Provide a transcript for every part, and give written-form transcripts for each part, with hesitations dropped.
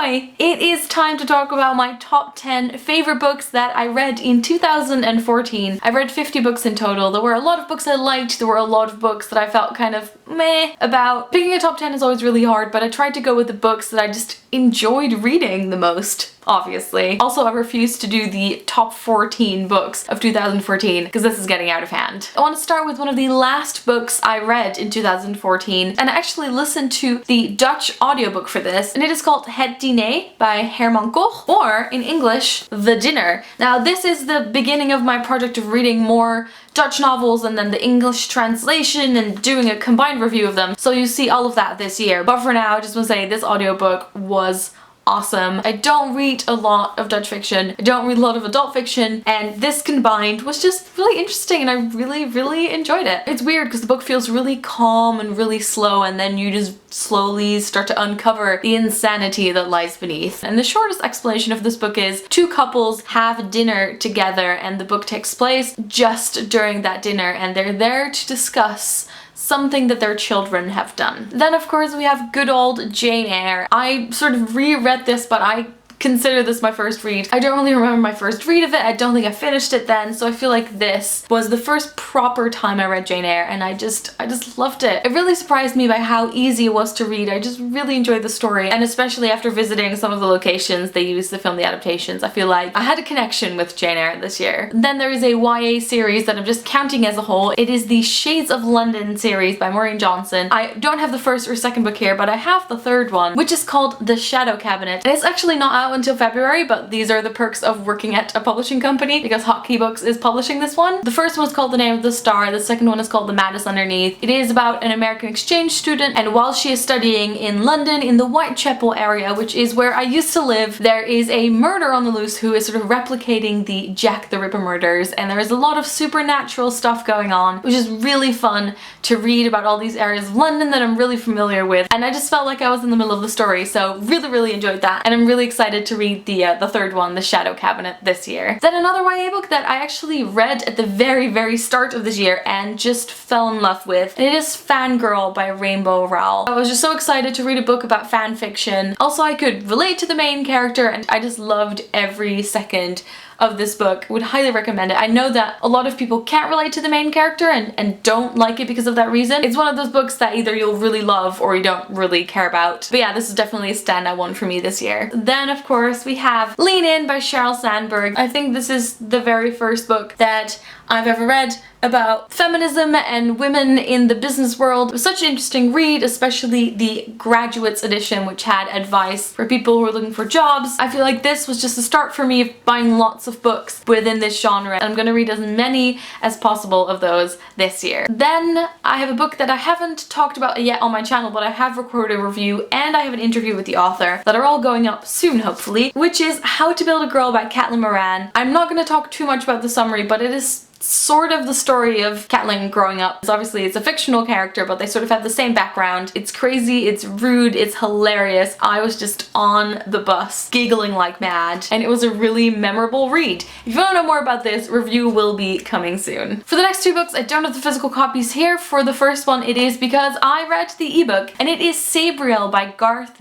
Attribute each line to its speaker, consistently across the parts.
Speaker 1: boy! It is time to talk about my top 10 favorite books that I read in 2014. I read 50 books in total. There were a lot of books I liked, there were a lot of books that I felt kind of meh about. Picking a top 10 is always really hard, but I tried to go with the books that I just enjoyed reading the most. Obviously. Also, I refuse to do the top 14 books of 2014 because this is getting out of hand. I want to start with one of the last books I read in 2014, and I actually listened to the Dutch audiobook for this, and it is called Het Diner by Herman Koch, or in English, The Dinner. Now, this is the beginning of my project of reading more Dutch novels and then the English translation and doing a combined review of them, so you see all of that this year. But for now, I just want to say this audiobook was awesome. I don't read a lot of Dutch fiction, I don't read a lot of adult fiction, and this combined was just really interesting and I really enjoyed it. It's weird because the book feels really calm and really slow, and then you just slowly start to uncover the insanity that lies beneath. And the shortest explanation of this book is two couples have dinner together and the book takes place just during that dinner, and they're there to discuss something that their children have done. Then of course we have good old Jane Eyre. I sort of reread this, but I consider this my first read. I don't really remember my first read of it. I don't think I finished it then, so I feel like this was the first proper time I read Jane Eyre, and I just loved it. It really surprised me by how easy it was to read. I just really enjoyed the story, and especially after visiting some of the locations they used to film the adaptations, I feel like I had a connection with Jane Eyre this year. Then there is a YA series that I'm just counting as a whole. It is the Shades of London series by Maureen Johnson. I don't have the first or second book here, but I have the third one, which is called The Shadow Cabinet. And it's actually not out until February, but these are the perks of working at a publishing company because Hotkey Books is publishing this one. The first one is called The Name of the Star, the second one is called The Madness Underneath. It is about an American exchange student, and while she is studying in London in the Whitechapel area, which is where I used to live, there is a murder on the loose who is sort of replicating the Jack the Ripper murders, and there is a lot of supernatural stuff going on, which is really fun to read about all these areas of London that I'm really familiar with, and I just felt like I was in the middle of the story, so really enjoyed that, and I'm really excited to read the third one, The Shadow Cabinet, this year. Then another YA book that I actually read at the very start of this year and just fell in love with, and it is Fangirl by Rowell. I was just so excited to read a book about fan fiction. Also, I could relate to the main character, and I just loved every second of this book. Would highly recommend it. I know that a lot of people can't relate to the main character and don't like it because of that reason. It's one of those books that either you'll really love or you don't really care about. But yeah, this is definitely a standout one for me this year. Then of course we have Lean In by Sheryl Sandberg. I think this is the very first book that I've ever read about feminism and women in the business world. It was such an interesting read, especially the graduates edition, which had advice for people who are looking for jobs. I feel like this was just a start for me of buying lots of books within this genre. I'm gonna read as many as possible of those this year. Then I have a book that I haven't talked about yet on my channel, but I have recorded a review and I have an interview with the author that are all going up soon, hopefully, which is How to Build a Girl by Moran. I'm not gonna talk too much about the summary, but it is sort of the story of Catelyn growing up. Obviously it's a fictional character, but they sort of have the same background. It's crazy, it's rude, it's hilarious. I was just on the bus giggling like mad, and it was a really memorable read. If you want to know more about this, review will be coming soon. For the next two books, I don't have the physical copies here. For the first one, it is because I read the ebook, and it is Sabriel by Garth,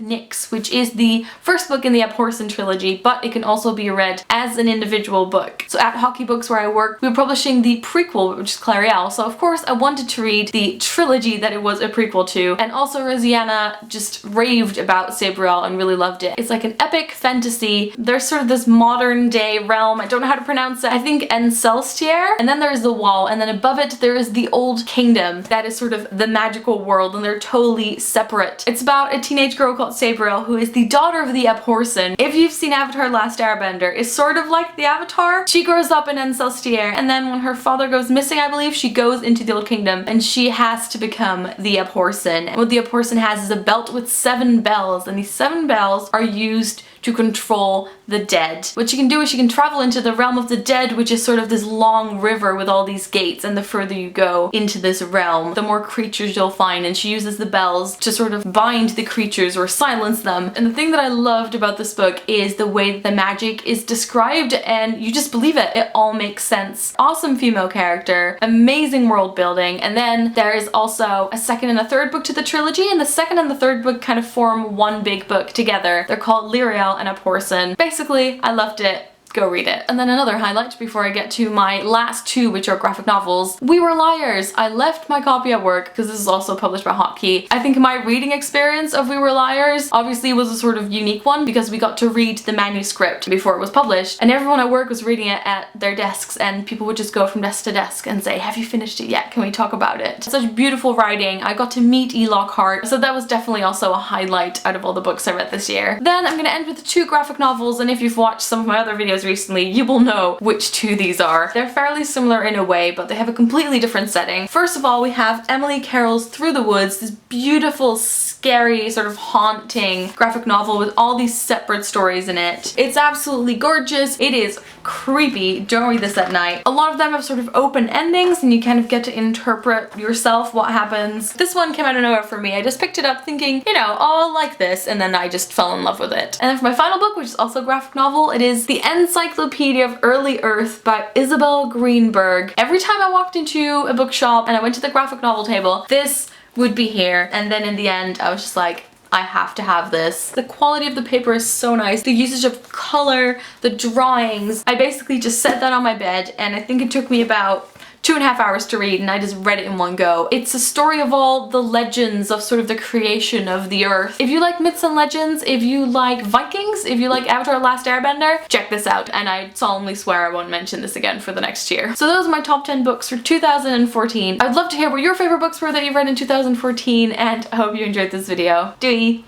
Speaker 1: which is the first book in the Abhorsen trilogy, but it can also be read as an individual book. So at Hotkey Books where I work, we're publishing the prequel, which is Clariel, so of course I wanted to read the trilogy that it was a prequel to, and also Rosianna just raved about Sabriel and really loved it. It's like an epic fantasy. There's sort of this modern day realm, I don't know how to pronounce it, I think Encylopedia, and then there's the wall, and then above it there is the old kingdom that is sort of the magical world, and they're totally separate. It's about a teenage girl called Sabriel who is the daughter of the Abhorsen. If you've seen Avatar: Last Airbender, it's sort of like the Avatar. She grows up in Encylopedia, and then when her father goes missing, I believe, she goes into the old kingdom and she has to become the Abhorsen. And what the Abhorsen has is a belt with 7 bells, and these 7 bells are used to control the dead. What she can do is she can travel into the realm of the dead, which is sort of this long river with all these gates, and the further you go into this realm, the more creatures you'll find, and she uses the bells to sort of bind the creatures or silence them. And the thing that I loved about this book is the way that the magic is described, and you just believe it. It all makes sense. Awesome female character, amazing world building, and then there is also a second and a third book to the trilogy, and the second and the third book kind of form one big book together. They're called Lyra and a Porson. Basically, I loved it. Go read it. And then another highlight before I get to my last two, which are graphic novels. We Were Liars. I left my copy at work because this is also published by Hotkey. I think my reading experience of We Were Liars obviously was a sort of unique one because we got to read the manuscript before it was published, and everyone at work was reading it at their desks, and people would just go from desk to desk and say, have you finished it yet? Can we talk about it? Such beautiful writing. I got to meet Lockhart, so that was definitely also a highlight out of all the books I read this year. Then I'm gonna end with two graphic novels, and if you've watched some of my other videos recently, you will know which two these are. They're fairly similar in a way, but they have a completely different setting. First of all, we have Emily Carroll's Through the Woods, this beautiful, scary, sort of haunting graphic novel with all these separate stories in it. It's absolutely gorgeous. It is creepy. Don't read this at night. A lot of them have sort of open endings, and you kind of get to interpret yourself what happens. This one came out of nowhere for me. I just picked it up thinking, you know, oh, I'll like this, and then I just fell in love with it. And then for my final book, which is also a graphic novel, it is The Encyclopedia of Early Earth by Isabel Greenberg. Every time I walked into a bookshop and I went to the graphic novel table, this would be here, and then in the end I was just like, I have to have this. The quality of the paper is so nice. The usage of color, the drawings. I basically just set that on my bed, and I think it took me about 2.5 hours to read, and I just read it in one go. It's a story of all the legends of sort of the creation of the earth. If you like myths and legends, if you like Vikings, if you like Avatar: Last Airbender, check this out, and I solemnly swear I won't mention this again for the next year. So those are my top 10 books for 2014. I'd love to hear what your favorite books were that you read in 2014, and I hope you enjoyed this video. Doei!